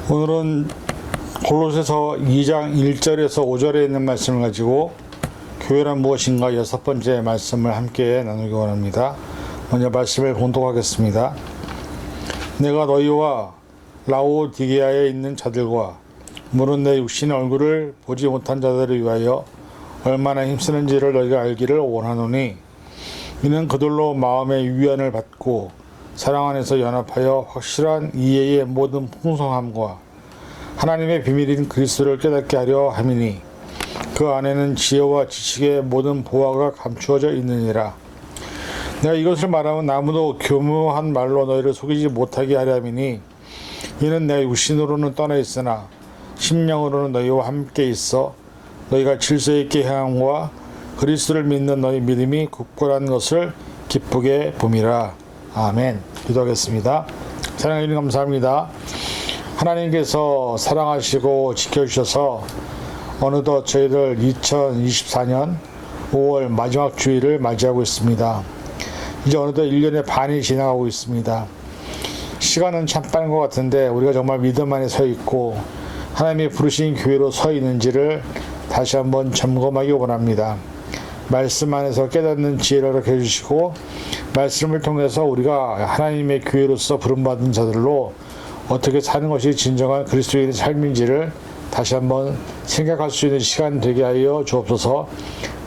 오늘은 골로새서 2장 1절에서 5절에 있는 말씀을 가지고 교회란 무엇인가 6번째 말씀을 함께 나누기 원합니다. 먼저 말씀을 봉독하겠습니다. 내가 너희와 라오디게아에 있는 자들과 물은 내 육신의 얼굴을 보지 못한 자들을 위하여 얼마나 힘쓰는지를 너희가 알기를 원하노니 이는 그들로 마음의 위안을 받고 사랑 안에서 연합하여 확실한 이해의 모든 풍성함과 하나님의 비밀인 그리스도를 깨닫게 하려 함이니 그 안에는 지혜와 지식의 모든 보화가 감추어져 있느니라. 내가 이것을 말하면 아무도 교묘한 말로 너희를 속이지 못하게 하려 함이니 이는 내 육신으로는 떠나 있으나 심령으로는 너희와 함께 있어 너희가 질서 있게 행함과 그리스도를 믿는 너희 믿음이 굳건한 것을 기쁘게 봄이라. 아멘. 기도하겠습니다. 사랑해 주님 감사합니다. 하나님께서 사랑하시고 지켜주셔서 어느덧 저희들 2024년 5월 마지막 주일을 맞이하고 있습니다. 이제 어느덧 1년의 반이 지나가고 있습니다. 시간은 참 빠른 것 같은데 우리가 정말 믿음 안에 서 있고 하나님이 부르신 교회로 서 있는지를 다시 한번 점검하기 원합니다. 말씀 안에서 깨닫는 지혜를 허락해 주시고 말씀을 통해서 우리가 하나님의 교회로서 부름받은 자들로 어떻게 사는 것이 진정한 그리스도인의 삶인지를 다시 한번 생각할 수 있는 시간 되게 하여 주옵소서.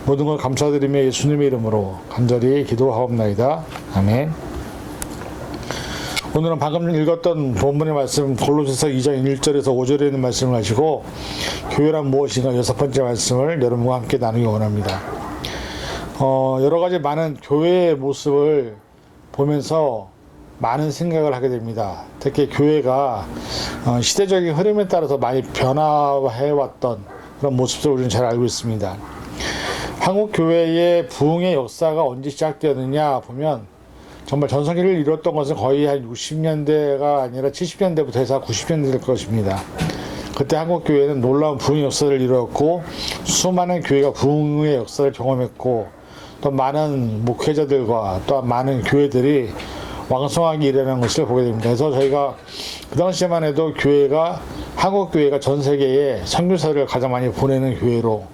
모든 걸 감사드리며 예수님의 이름으로 간절히 기도하옵나이다. 아멘. 오늘은 방금 읽었던 본문의 말씀 골로새서 2장 1절에서 5절에 있는 말씀을 가지고 교회란 무엇인가 6번째 말씀을 여러분과 함께 나누기 원합니다. 여러 가지 많은 교회의 모습을 보면서 많은 생각을 하게 됩니다. 특히 교회가 시대적인 흐름에 따라서 많이 변화해왔던 그런 모습들을 우리는 잘 알고 있습니다. 한국 교회의 부흥의 역사가 언제 시작되었느냐 보면 정말 전성기를 이뤘던 것은 거의 한 60년대가 아니라 70년대부터 해서 90년대 될 것입니다. 그때 한국 교회는 놀라운 부흥의 역사를 이루었고 수많은 교회가 부흥의 역사를 경험했고 또 많은 목회자들과 또 많은 교회들이 왕성하게 일어나는 것을 보게 됩니다. 그래서 저희가 그 당시에만 해도 한국 교회가 전 세계에 선교사를 가장 많이 보내는 교회로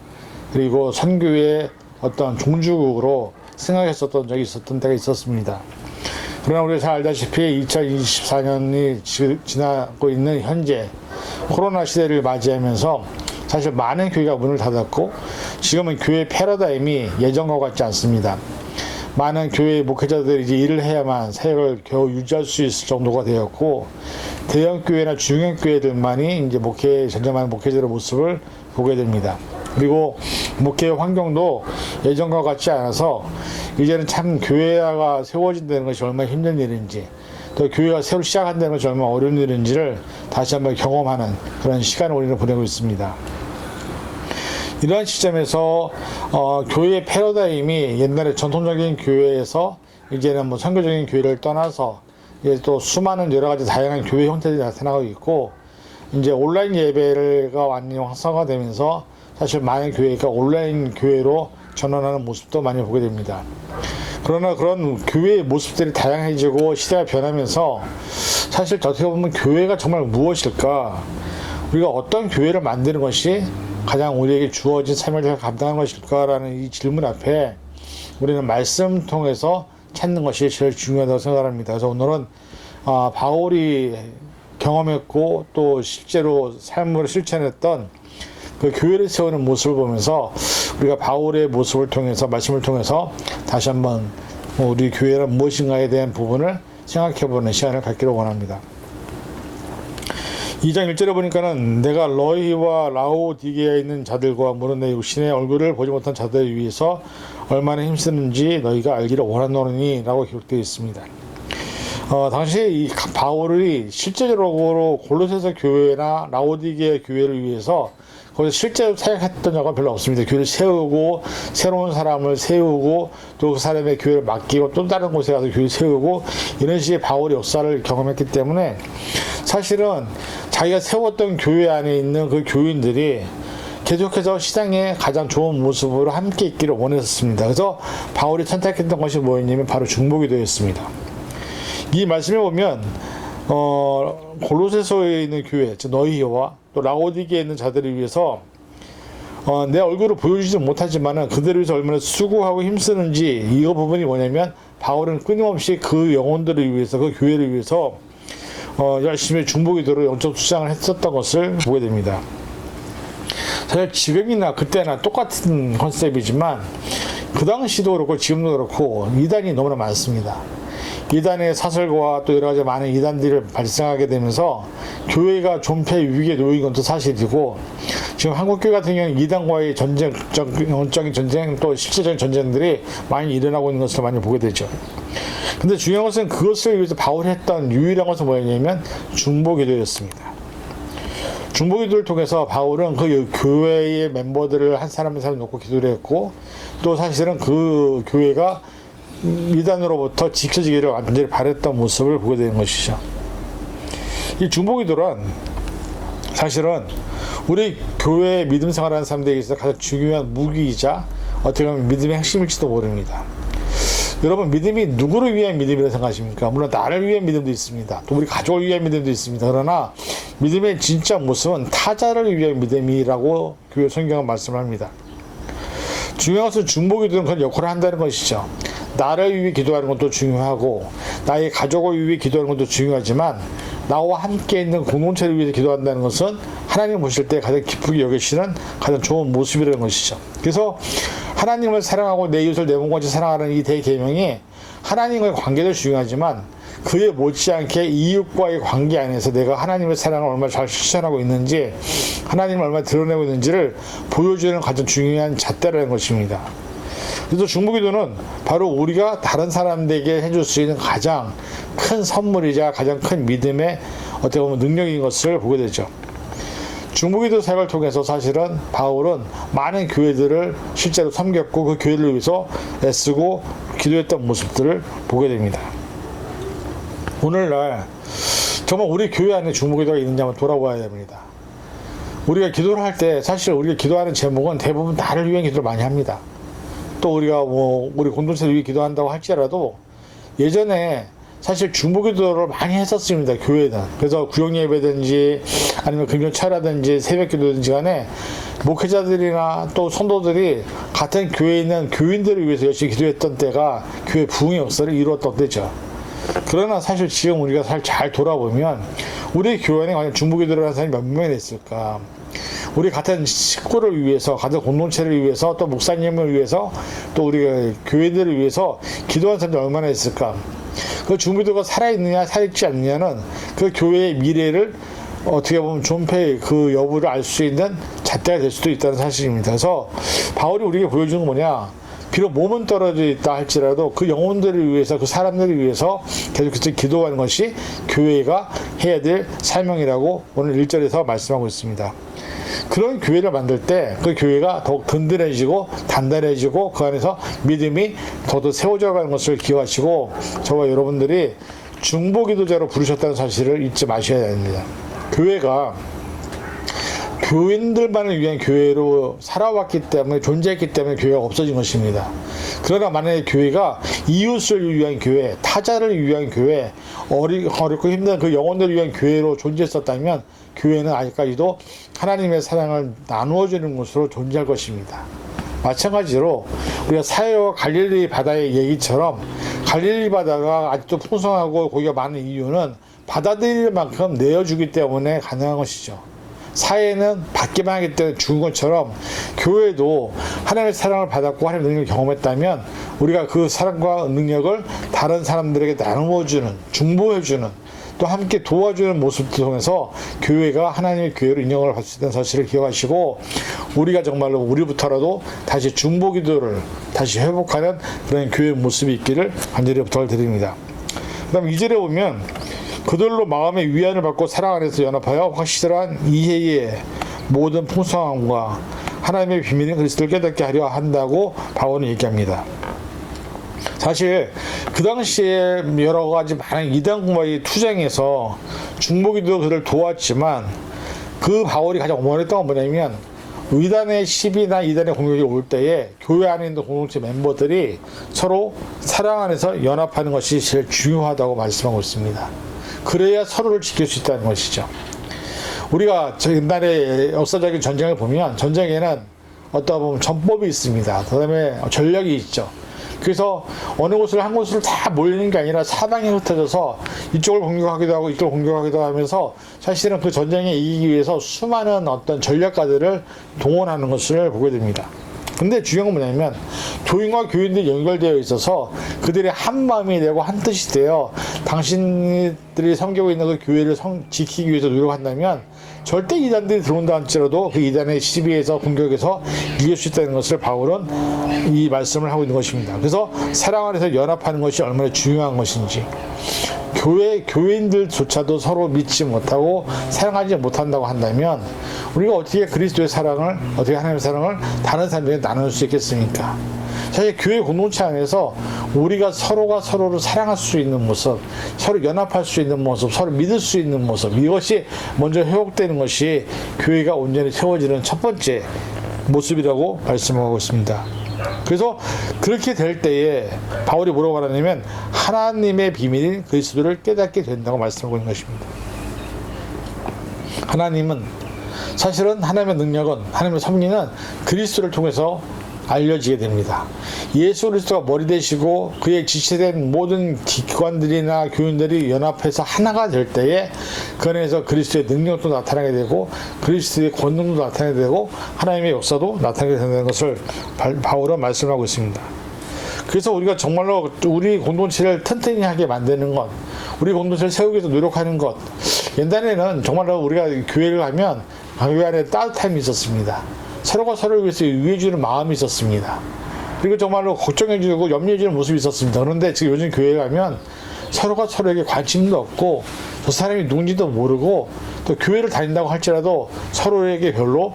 그리고 선교의 어떤 종주국으로 생각했었던 적이 있었던 때가 있었습니다. 그러나 우리가 잘 알다시피 2024년이 지나고 있는 현재 코로나 시대를 맞이하면서 사실 많은 교회가 문을 닫았고 지금은 교회 패러다임이 예전과 같지 않습니다. 많은 교회 목회자들이 이제 일을 해야만 사역을 겨우 유지할 수 있을 정도가 되었고 대형 교회나 중형 교회들만이 이제 전쟁하는 목회자의 모습을 보게 됩니다. 그리고 목회 환경도 예전과 같지 않아서 이제는 참 교회가 세워진다는 것이 얼마나 힘든 일인지 또 교회가 새로 시작한다는 것이 얼마나 어려운 일인지를 다시 한번 경험하는 그런 시간을 우리는 보내고 있습니다. 이러한 시점에서 교회의 패러다임이 옛날에 전통적인 교회에서 이제는 선교적인 교회를 떠나서 이제 또 수많은 여러 가지 다양한 교회 형태들이 나타나고 있고 이제 온라인 예배가 완전히 활성화되면서 사실 많은 교회가 온라인 교회로 전환하는 모습도 많이 보게 됩니다. 그러나 그런 교회의 모습들이 다양해지고 시대가 변하면서 사실 어떻게 보면 교회가 정말 무엇일까? 우리가 어떤 교회를 만드는 것이 가장 우리에게 주어진 삶을 잘 감당하는 것일까라는 이 질문 앞에 우리는 말씀 통해서 찾는 것이 제일 중요하다고 생각합니다. 그래서 오늘은 바울이 경험했고 또 실제로 삶으로 실천했던 그 교회를 세우는 모습을 보면서 우리가 바울의 모습을 통해서 말씀을 통해서 다시 한번 우리 교회란 무엇인가에 대한 부분을 생각해보는 시간을 갖기를 원합니다. 2장 1절에 보니까는 내가 너희와 라오디게아에 있는 자들과 물은 내 육신의 얼굴을 보지 못한 자들을 위해서 얼마나 힘쓰는지 너희가 알기를 원하노니 라고 기록되어 있습니다. 당시에 이 바울이 실제적으로 골로새서 교회나 라오디게아 교회를 위해서 거기서 실제로 사역했던 적은 별로 없습니다. 교회를 세우고 새로운 사람을 세우고 또 그 사람의 교회를 맡기고 또 다른 곳에 가서 교회를 세우고 이런 식의 바울의 역사를 경험했기 때문에 사실은 자기가 세웠던 교회 안에 있는 그 교인들이 계속해서 시장에 가장 좋은 모습으로 함께 있기를 원했습니다. 그래서 바울이 선택했던 것이 뭐였냐면 바로 중보기도였습니다. 이 말씀에 보면 골로새서에 있는 교회, 즉 너희와 또 라오디게에 있는 자들을 위해서 내 얼굴을 보여주지 못하지만은 그들을 위해서 얼마나 수고하고 힘쓰는지, 이거 부분이 뭐냐면 바울은 끊임없이 그 영혼들을 위해서, 그 교회를 위해서 열심히 중보기도로 영적 수장을 했었던 것을 보게 됩니다. 사실 지금이나 그때나 똑같은 컨셉이지만 그 당시도 그렇고 지금도 그렇고 이단이 너무나 많습니다. 이단의 사설과 또 여러 가지 많은 이단들이 발생하게 되면서 교회가 존폐 위기에 놓인 것도 사실이고, 지금 한국교회 같은 경우는 이단과의 전쟁, 영적인 전쟁, 또 실제적인 전쟁들이 많이 일어나고 있는 것을 많이 보게 되죠. 근데 중요한 것은 그것을 위해서 바울이 했던 유일한 것은 뭐였냐면 중보기도였습니다. 중보기도를 통해서 바울은 그 교회의 멤버들을 한 사람 한 사람 놓고 기도를 했고, 또 사실은 그 교회가 이단으로부터 지켜지기를 완전히 바랬던 모습을 보게 되는 것이죠. 이 중보기도란 사실은 우리 교회 믿음 생활하는 사람들에게 있어서 가장 중요한 무기이자 어떻게 보면 믿음의 핵심일지도 모릅니다. 여러분, 믿음이 누구를 위한 믿음이라고 생각하십니까? 물론 나를 위한 믿음도 있습니다. 또 우리 가족을 위한 믿음도 있습니다. 그러나 믿음의 진짜 모습은 타자를 위한 믿음이라고 교회 성경은 말씀합니다. 중요한 것은 중보기도는 그런 역할을 한다는 것이죠. 나를 위해 기도하는 것도 중요하고 나의 가족을 위해 기도하는 것도 중요하지만 나와 함께 있는 공동체를 위해서 기도한다는 것은 하나님 보실 때 가장 기쁘게 여기시는 가장 좋은 모습이라는 것이죠. 그래서 하나님을 사랑하고 내 이웃을 내 몸과 같이 사랑하는 이 대계명이 하나님과의 관계도 중요하지만 그에 못지않게 이웃과의 관계 안에서 내가 하나님의 사랑을 얼마나 잘 실천하고 있는지, 하나님을 얼마나 드러내고 있는지를 보여주는 가장 중요한 잣대라는 것입니다. 그래서 중보기도는 바로 우리가 다른 사람들에게 해줄 수 있는 가장 큰 선물이자 가장 큰 믿음의 어떻게 보면 능력인 것을 보게 되죠. 중보기도 사역을 통해서 사실은 바울은 많은 교회들을 실제로 섬겼고 그 교회를 위해서 애쓰고 기도했던 모습들을 보게 됩니다. 오늘날 정말 우리 교회 안에 중보기도가 있는지 한번 돌아봐야 됩니다. 우리가 기도를 할 때 사실 우리가 기도하는 제목은 대부분 나를 위한 기도를 많이 합니다. 또 우리가 우리 공동체를 위해 기도한다고 할지라도 예전에 사실 중보기도를 많이 했었습니다. 교회는. 그래서 구역예배든지 아니면 금요철이라든지 새벽기도든지 간에 목회자들이나 또 성도들이 같은 교회에 있는 교인들을 위해서 열심히 기도했던 때가 교회 부흥의 역사를 이루었던 때죠. 그러나 사실 지금 우리가 잘 돌아보면 우리 교회 안에 과연 중보기도를 하는 사람이 몇 명이 있을까? 우리 같은 식구를 위해서, 같은 공동체를 위해서, 또 목사님을 위해서, 또 우리 교회들을 위해서 기도하는 사람이 얼마나 있을까? 그 중보기도가 살아있느냐 살아있지 않느냐는 그 교회의 미래를 어떻게 보면 존폐의 그 여부를 알 수 있는 잣대가 될 수도 있다는 사실입니다. 그래서 바울이 우리에게 보여주는 건 뭐냐? 비록 몸은 떨어져 있다 할지라도 그 영혼들을 위해서, 그 사람들을 위해서 계속해서 기도하는 것이 교회가 해야 될 사명이라고 오늘 1절에서 말씀하고 있습니다. 그런 교회를 만들 때 그 교회가 더욱 든든해지고 단단해지고 그 안에서 믿음이 더더 세워져 가는 것을 기억하시고 저와 여러분들이 중보기도자로 부르셨다는 사실을 잊지 마셔야 됩니다. 교회가 교인들만을 위한 교회로 살아왔기 때문에, 존재했기 때문에 교회가 없어진 것입니다. 그러나 만약에 교회가 이웃을 위한 교회, 타자를 위한 교회, 어렵고 힘든 그 영혼들을 위한 교회로 존재했었다면 교회는 아직까지도 하나님의 사랑을 나누어주는 곳으로 존재할 것입니다. 마찬가지로 우리가 사해와 갈릴리 바다의 얘기처럼 갈릴리 바다가 아직도 풍성하고 고기가 많은 이유는 받아들일 만큼 내어주기 때문에 가능한 것이죠. 사회는 받기만 하기 때문에 죽은 것처럼 교회도 하나님의 사랑을 받았고 하나님의 능력을 경험했다면 우리가 그 사랑과 능력을 다른 사람들에게 나누어주는, 중보해주는, 또 함께 도와주는 모습을 통해서 교회가 하나님의 교회로 인정을 받을 수 있다는 사실을 기억하시고 우리가 정말로 우리부터라도 다시 중보기도를 다시 회복하는 그런 교회의 모습이 있기를 간절히 부탁을 드립니다. 그 다음 2절에 보면 그들로 마음의 위안을 받고 사랑 안에서 연합하여 확실한 이해의 모든 풍성함과 하나님의 비밀인 그리스도를 깨닫게 하려 한다고 바울은 얘기합니다. 사실 그 당시에 여러 가지 많은 이단과의 투쟁에서 중보기도 그를 도왔지만 그 바울이 가장 원했던 건 뭐냐면 이단의 시비나 이단의 공격이 올 때에 교회 안에 있는 공동체 멤버들이 서로 사랑 안에서 연합하는 것이 제일 중요하다고 말씀하고 있습니다. 그래야 서로를 지킬 수 있다는 것이죠. 우리가 옛날에 역사적인 전쟁을 보면 전쟁에는 어떤 보면 전법이 있습니다. 그 다음에 전략이 있죠. 그래서 어느 곳을 한 곳으로 다 몰리는 게 아니라 사방에 흩어져서 이쪽을 공격하기도 하고 이쪽을 공격하기도 하면서 사실은 그 전쟁에 이기기 위해서 수많은 어떤 전략가들을 동원하는 것을 보게 됩니다. 근데 중요한 건 뭐냐면 교인과 교인들이 연결되어 있어서 그들의 한 마음이 되고 한 뜻이 되어 당신들이 섬기고 있는 그 교회를 지키기 위해서 노력한다면 절대 이단들이 들어온다 할지라도 그 이단의 시비에서 공격에서 이길 수 있다는 것을 바울은 이 말씀을 하고 있는 것입니다. 그래서 사랑 안에서 연합하는 것이 얼마나 중요한 것인지, 교인들조차도 서로 믿지 못하고 사랑하지 못한다고 한다면 우리가 어떻게 그리스도의 사랑을, 어떻게 하나님의 사랑을 다른 사람들에게 나눌 수 있겠습니까? 사실 교회 공동체 안에서 우리가 서로가 서로를 사랑할 수 있는 모습, 서로 연합할 수 있는 모습, 서로 믿을 수 있는 모습, 이것이 먼저 회복되는 것이 교회가 온전히 세워지는 첫 번째 모습이라고 말씀하고 있습니다. 그래서 그렇게 될 때에 바울이 뭐라고 말하냐면 하나님의 비밀인 그리스도를 깨닫게 된다고 말씀하고 있는 것입니다. 하나님은 사실은 하나님의 능력은, 하나님의 섭리는 그리스도를 통해서 알려지게 됩니다. 예수 그리스도가 머리 되시고 그의 지체된 모든 기관들이나 교인들이 연합해서 하나가 될 때에 그 안에서 그리스도의 능력도 나타나게 되고 그리스도의 권능도 나타나게 되고 하나님의 역사도 나타나게 된다는 것을 바울은 말씀하고 있습니다. 그래서 우리가 정말로 우리 공동체를 튼튼히 하게 만드는 것, 우리 공동체를 세우기 위해서 노력하는 것, 옛날에는 정말로 우리가 교회를 가면 교회 안에 따뜻함이 있었습니다. 서로가 서로를 위해서 위해주는 마음이 있었습니다. 그리고 정말로 걱정해주고 염려해주는 모습이 있었습니다. 그런데 지금 요즘 교회에 가면 서로가 서로에게 관심도 없고 저 사람이 누군지도 모르고 또 교회를 다닌다고 할지라도 서로에게 별로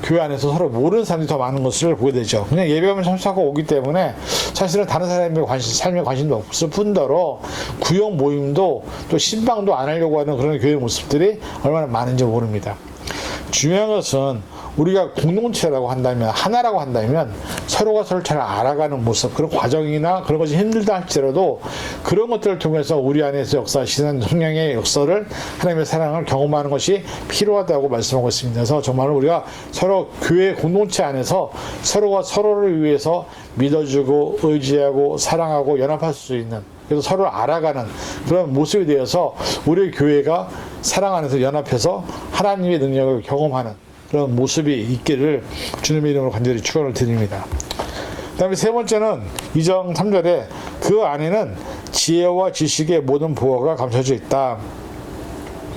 교회 안에서 서로 모르는 사람들이 더 많은 것을 보게 되죠. 그냥 예배만 참석하고 오기 때문에 사실은 다른 사람의 삶에 관심도 없을 뿐더러 구역 모임도 또 신방도 안 하려고 하는 그런 교회 모습들이 얼마나 많은지 모릅니다. 중요한 것은 우리가 공동체라고 한다면, 하나라고 한다면 서로가 서로를 잘 알아가는 모습, 그런 과정이나 그런 것이 힘들다 할지라도 그런 것들을 통해서 우리 안에서 역사하시는 성령의 역사를, 하나님의 사랑을 경험하는 것이 필요하다고 말씀하고 있습니다. 그래서 정말 우리가 서로 교회 공동체 안에서 서로가 서로를 위해서 믿어주고 의지하고 사랑하고 연합할 수 있는, 그래서 서로를 알아가는 그런 모습이 되어서 우리 교회가 사랑 안에서 연합해서 하나님의 능력을 경험하는 그런 모습이 있기를 주님의 이름으로 간절히 축원을 드립니다. 그 다음에 세 번째는 2장 3절에 그 안에는 지혜와 지식의 모든 보화가 감춰져 있다.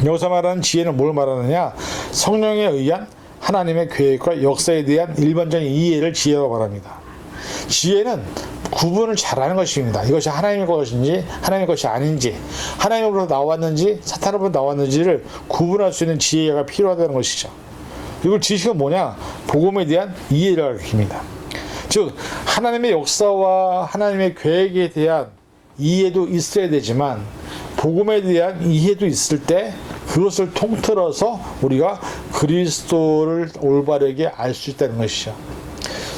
여기서 말하는 지혜는 뭘 말하느냐? 성령에 의한 하나님의 계획과 역사에 대한 일반적인 이해를 지혜라고 말합니다. 지혜는 구분을 잘하는 것입니다. 이것이 하나님의 것인지 하나님의 것이 아닌지, 하나님으로부터 나왔는지 사탄으로부터 나왔는지를 구분할 수 있는 지혜가 필요하다는 것이죠. 그리고 지식은 뭐냐? 복음에 대한 이해를 가리킵니다. 즉 하나님의 역사와 하나님의 계획에 대한 이해도 있어야 되지만 복음에 대한 이해도 있을 때 그것을 통틀어서 우리가 그리스도를 올바르게 알 수 있다는 것이죠.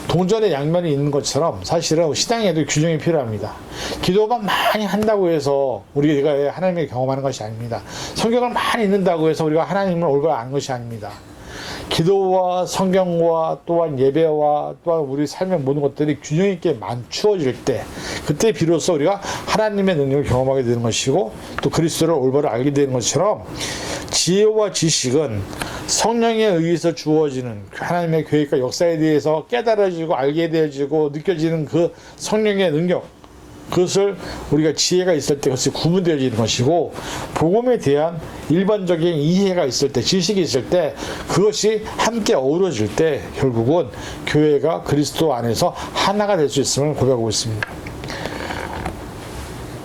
동전의 양면이 있는 것처럼 사실은 신앙에도 규정이 필요합니다. 기도만 많이 한다고 해서 우리가 하나님을 경험하는 것이 아닙니다. 성경을 많이 읽는다고 해서 우리가 하나님을 올바르게 아는 것이 아닙니다. 기도와 성경과 또한 예배와 또한 우리 삶의 모든 것들이 균형 있게 맞추어질 때 그때 비로소 우리가 하나님의 능력을 경험하게 되는 것이고 또 그리스도를 올바로 알게 되는 것처럼 지혜와 지식은 성령에 의해서 주어지는 하나님의 계획과 역사에 대해서 깨달아지고 알게 되어지고 느껴지는 그 성령의 능력, 그것을 우리가 지혜가 있을 때 그것이 구분되어지는 것이고 복음에 대한 일반적인 이해가 있을 때, 지식이 있을 때 그것이 함께 어우러질 때 결국은 교회가 그리스도 안에서 하나가 될 수 있음을 고백하고 있습니다.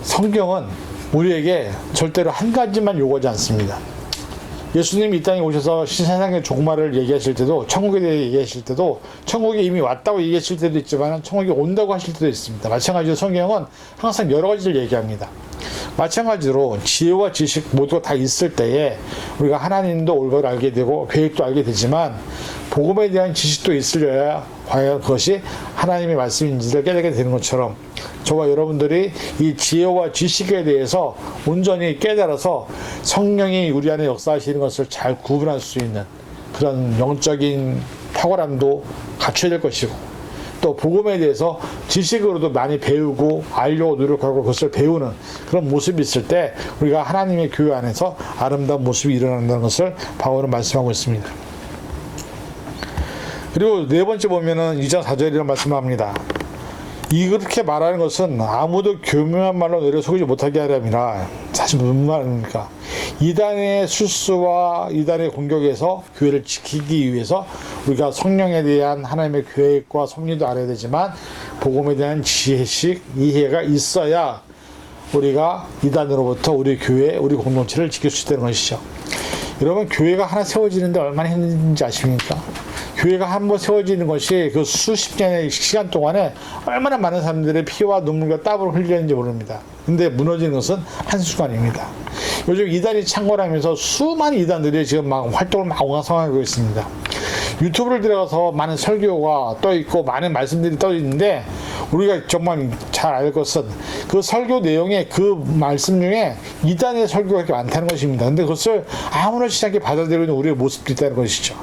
성경은 우리에게 절대로 한 가지만 요구하지 않습니다. 예수님이 이 땅에 오셔서 세상의 종말을 얘기하실 때도, 천국에 대해 얘기하실 때도, 천국이 이미 왔다고 얘기하실 때도 있지만 천국이 온다고 하실 때도 있습니다. 마찬가지로 성경은 항상 여러 가지를 얘기합니다. 마찬가지로 지혜와 지식 모두가 다 있을 때에 우리가 하나님도 올바로 알게 되고 계획도 알게 되지만 복음에 대한 지식도 있으려야 과연 그것이 하나님의 말씀인지를 깨닫게 되는 것처럼 저와 여러분들이 이 지혜와 지식에 대해서 온전히 깨달아서 성령이 우리 안에 역사하시는 것을 잘 구분할 수 있는 그런 영적인 탁월함도 갖춰야 될 것이고, 또 복음에 대해서 지식으로도 많이 배우고 알려고 노력하고 그것을 배우는 그런 모습이 있을 때 우리가 하나님의 교회 안에서 아름다운 모습이 일어난다는 것을 바울은 말씀하고 있습니다. 그리고 네 번째 보면은 2장 4절이라는 말씀을 합니다. 이렇게 말하는 것은 아무도 교묘한 말로 너희를 속이지 못하게 하려니라. 사실 무슨 말입니까? 이단의 술수와 이단의 공격에서 교회를 지키기 위해서 우리가 성령에 대한 하나님의 계획과 섭리도 알아야 되지만 복음에 대한 지식, 이해가 있어야 우리가 이단으로부터 우리 교회, 우리 공동체를 지킬 수 있다는 것이죠. 여러분, 교회가 하나 세워지는데 얼마나 힘든지 아십니까? 교회가 한번 세워지는 것이 그 수십 년의 시간 동안에 얼마나 많은 사람들의 피와 눈물과 땀을 흘리는지 모릅니다. 근데 무너지는 것은 한순간입니다. 요즘 이단이 창궐하면서 수많은 이단들이 지금 막 활동을 막 왕성하고 있습니다. 유튜브를 들어가서 많은 설교가 떠 있고 많은 말씀들이 떠 있는데 우리가 정말 잘 알 것은 그 설교 내용에 그 말씀 중에 이단의 설교가 그렇게 많다는 것입니다. 근데 그것을 아무렇지 않게 받아들이고 있는 우리의 모습도 있다는 것이죠.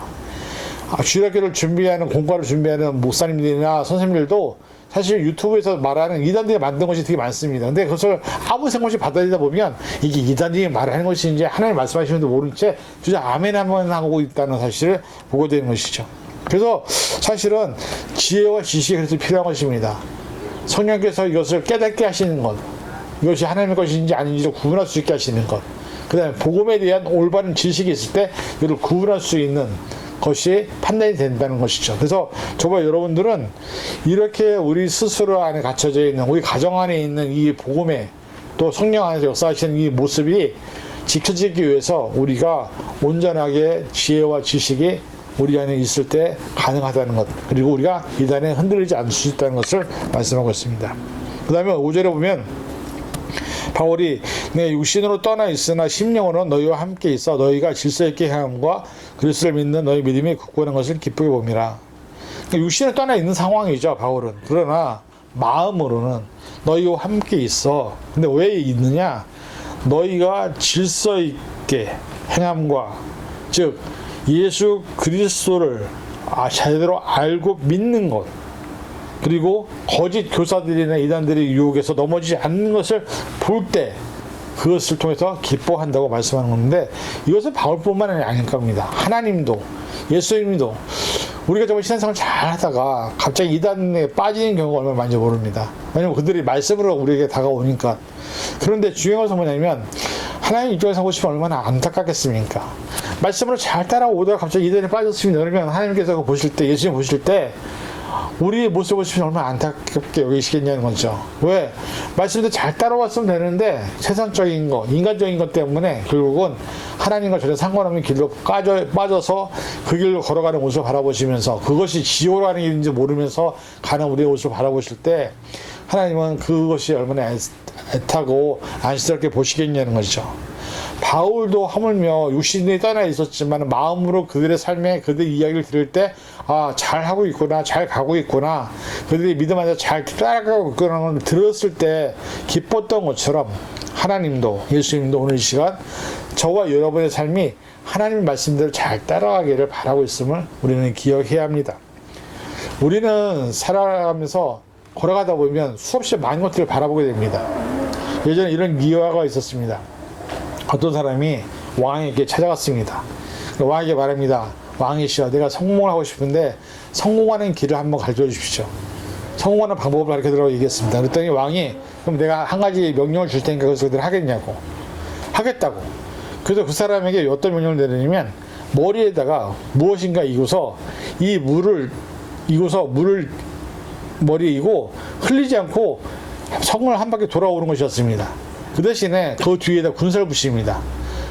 주일학교를 준비하는, 공과를 준비하는 목사님들이나 선생님들도 사실 유튜브에서 말하는 이단들이 만든 것이 되게 많습니다. 근데 그것을 아무 생각 없이 받아들이다 보면 이게 이단들이 말하는 것인지 하나님 말씀하시는데 모른 채 주저 아멘 하면 하고 있다는 사실을 보게 되는 것이죠. 그래서 사실은 지혜와 지식이 그래서 필요한 것입니다. 성령께서 이것을 깨닫게 하시는 것, 이것이 하나님의 것인지 아닌지를 구분할 수 있게 하시는 것, 그 다음에 복음에 대한 올바른 지식이 있을 때 이를 구분할 수 있는 것이 판단이 된다는 것이죠. 그래서 저와 여러분들은 이렇게 우리 스스로 안에 갇혀져 있는, 우리 가정 안에 있는 이 복음에 또 성령 안에서 역사하시는 이 모습이 지켜지기 위해서 우리가 온전하게 지혜와 지식이 우리 안에 있을 때 가능하다는 것, 그리고 우리가 이단에 흔들리지 않을 수 있다는 것을 말씀하고 있습니다. 그 다음에 5절에 보면 바울이 내 육신으로 떠나 있으나 심령으로는 너희와 함께 있어 너희가 질서 있게 행함과 그리스도를 믿는 너희 믿음이 굳건한 것을 기쁘게 봅니다. 육신을 떠나 있는 상황이죠, 바울은. 그러나 마음으로는 너희와 함께 있어. 근데 왜 있느냐? 너희가 질서 있게 행함과, 즉 예수 그리스도를 제대로 알고 믿는 것, 그리고 거짓 교사들이나 이단들의 유혹에서 넘어지지 않는 것을 볼 때 그것을 통해서 기뻐한다고 말씀하는 건데, 이것은 바울뿐만 아닐 겁니다. 하나님도, 예수님도 우리가 정말 신앙생활을 잘 하다가 갑자기 이단에 빠지는 경우가 얼마나 많은지 모릅니다. 왜냐면 그들이 말씀으로 우리에게 다가오니까. 그런데 중요한 것은 뭐냐면 하나님 입장에서 보시면 얼마나 안타깝겠습니까? 말씀으로 잘 따라오다가 갑자기 이단에 빠졌습니다. 그러면 하나님께서 보실 때, 예수님 보실 때 우리의 모습을 보시면 얼마나 안타깝게 여기시겠냐는 거죠. 왜? 말씀도 잘 따라왔으면 되는데 세상적인 것, 인간적인 것 때문에 결국은 하나님과 전혀 상관없는 길로 빠져서 그 길로 걸어가는 모습을 바라보시면서 그것이 지옥으로 가는 길인지 모르면서 가는 우리의 모습을 바라보실 때 하나님은 그것이 얼마나 애타고 안쓰럽게 보시겠냐는 것이죠. 바울도 하물며 육신이 떠나 있었지만 마음으로 그들의 삶에 그들의 이야기를 들을 때 잘하고 있구나, 잘 가고 있구나, 그들이 믿음 안에서 잘 따라가고 있구나 를 들었을 때 기뻤던 것처럼 하나님도, 예수님도 오늘 이 시간 저와 여러분의 삶이 하나님의 말씀대로 잘 따라가기를 바라고 있음을 우리는 기억해야 합니다. 우리는 살아가면서 걸어가다 보면 수없이 많은 것들을 바라보게 됩니다. 예전에 이런 미화가 있었습니다. 어떤 사람이 왕에게 찾아갔습니다. 왕에게 말합니다. 왕이시여, 내가 성공을 하고 싶은데 성공하는 길을 한번 가르쳐 주십시오. 성공하는 방법을 가르쳐달라고 얘기했습니다. 그랬더니 왕이 그럼 내가 한 가지 명령을 줄 테니까 그것을 그들 하겠냐고. 하겠다고. 그래서 그 사람에게 어떤 명령을 내리냐면 머리에다가 무엇인가 이고서 물을 머리에 이고 흘리지 않고 성을 한 바퀴 돌아오는 것이었습니다. 그 대신에 그 뒤에다 군사를 붙입니다.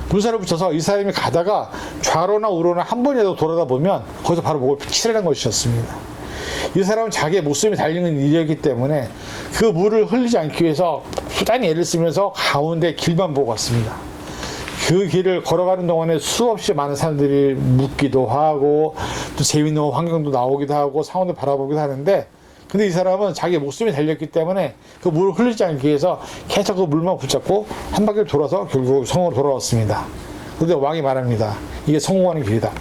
군사를 붙여서 이 사람이 가다가 좌로나 우로나 한 번이라도 돌아다 보면 거기서 바로 목을 치르는 것이었습니다. 이 사람은 자기의 목숨이 달리는 일이었기 때문에 그 물을 흘리지 않기 위해서 부단히 애를 쓰면서 가운데 길만 보고 갔습니다. 그 길을 걸어가는 동안에 수없이 많은 사람들이 묻기도 하고 또 재미있는 환경도 나오기도 하고 상황도 바라보기도 하는데 근데 이 사람은 자기 목숨이 달렸기 때문에 그 물을 흘리지 않기 위해서 계속 그 물만 붙잡고 한 바퀴 돌아서 결국 성으로 돌아왔습니다. 근데 왕이 말합니다. 이게 성공하는 길이다.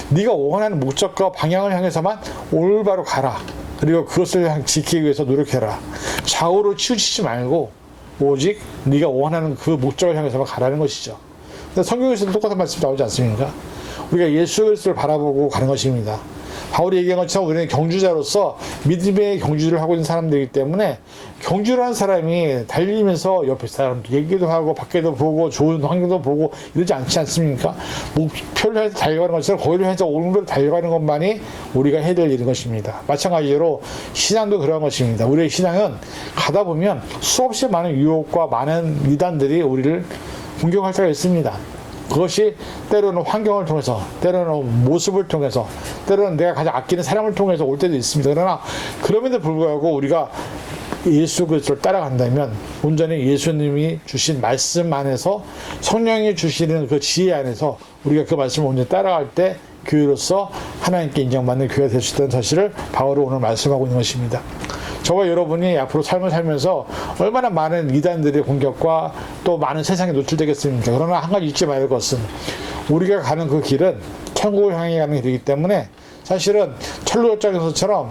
네가 원하는 목적과 방향을 향해서만 올바로 가라. 그리고 그것을 지키기 위해서 노력해라. 좌우로 치우치지 말고 오직 네가 원하는 그 목적을 향해서만 가라는 것이죠. 근데 성경에서도 똑같은 말씀이 나오지 않습니까? 우리가 예수 그리스도를 바라보고 가는 것입니다. 바울이 얘기한 것처럼 우리는 경주자로서 믿음의 경주를 하고 있는 사람들이기 때문에 경주를 하는 사람이 달리면서 옆에 사람도 얘기도 하고 밖에도 보고 좋은 환경도 보고 이러지 않지 않습니까? 목표를 해서 달려가는 것처럼 거기를 해서 오른쪽으로 달려가는 것만이 우리가 해야 될 일인 것입니다. 마찬가지로 신앙도 그런 것입니다. 우리의 신앙은 가다 보면 수없이 많은 유혹과 많은 이단들이 우리를 공격할 때가 있습니다. 그것이 때로는 환경을 통해서, 때로는 모습을 통해서, 때로는 내가 가장 아끼는 사람을 통해서 올 때도 있습니다. 그러나 그럼에도 불구하고 우리가 예수 그리스도를 따라간다면 온전히 예수님이 주신 말씀 안에서 성령이 주시는 그 지혜 안에서 우리가 그 말씀을 온전히 따라갈 때 교회로서 하나님께 인정받는 교회가 될 수 있다는 사실을 바울은 오늘 말씀하고 있는 것입니다. 저와 여러분이 앞으로 삶을 살면서 얼마나 많은 이단들의 공격과 또 많은 세상에 노출되겠습니까? 그러나 한 가지 잊지 말을 것은 우리가 가는 그 길은 천국을 향해 가는 길이기 때문에 사실은 철로역장에서처럼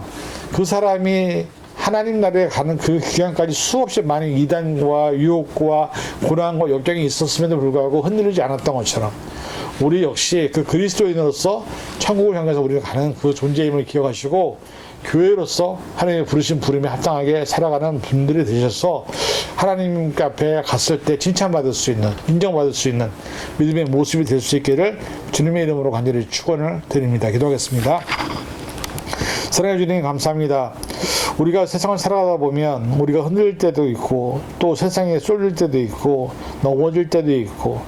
그 사람이 하나님 나라에 가는 그 기간까지 수없이 많은 이단과 유혹과 고난과 역경이 있었음에도 불구하고 흔들리지 않았던 것처럼 우리 역시 그 그리스도인으로서 천국을 향해서 우리가 가는 그 존재임을 기억하시고 교회로서 하나님의 부르신 부름에 합당하게 살아가는 분들이 되셔서 하나님 앞에 갔을 때 칭찬받을 수 있는, 인정받을 수 있는 믿음의 모습이 될 수 있기를 주님의 이름으로 간절히 축원을 드립니다. 기도하겠습니다. 사랑해 주님 감사합니다. 우리가 세상을 살아가다 보면 우리가 흔들릴 때도 있고 또 세상에 쏠릴 때도 있고 넘어질 때도 있고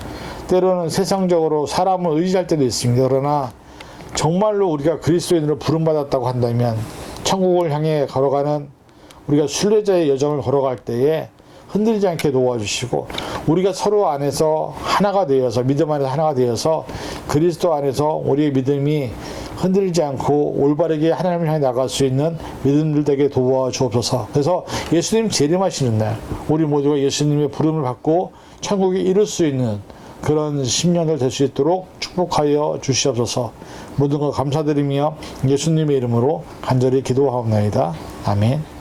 때로는 세상적으로 사람을 의지할 때도 있습니다. 그러나 정말로 우리가 그리스도인으로 부름받았다고 한다면 천국을 향해 걸어가는 우리가 순례자의 여정을 걸어갈 때에 흔들리지 않게 도와주시고 우리가 서로 안에서 하나가 되어서 믿음 안에서 하나가 되어서 그리스도 안에서 우리의 믿음이 흔들리지 않고 올바르게 하나님을 향해 나갈 수 있는 믿음들 되게 도와주옵소서. 그래서 예수님 재림하시는 날 우리 모두가 예수님의 부름을 받고 천국에 이룰 수 있는 그런 10년을 될 수 있도록 축복하여 주시옵소서. 모든 것 감사드리며 예수님의 이름으로 간절히 기도하옵나이다. 아멘.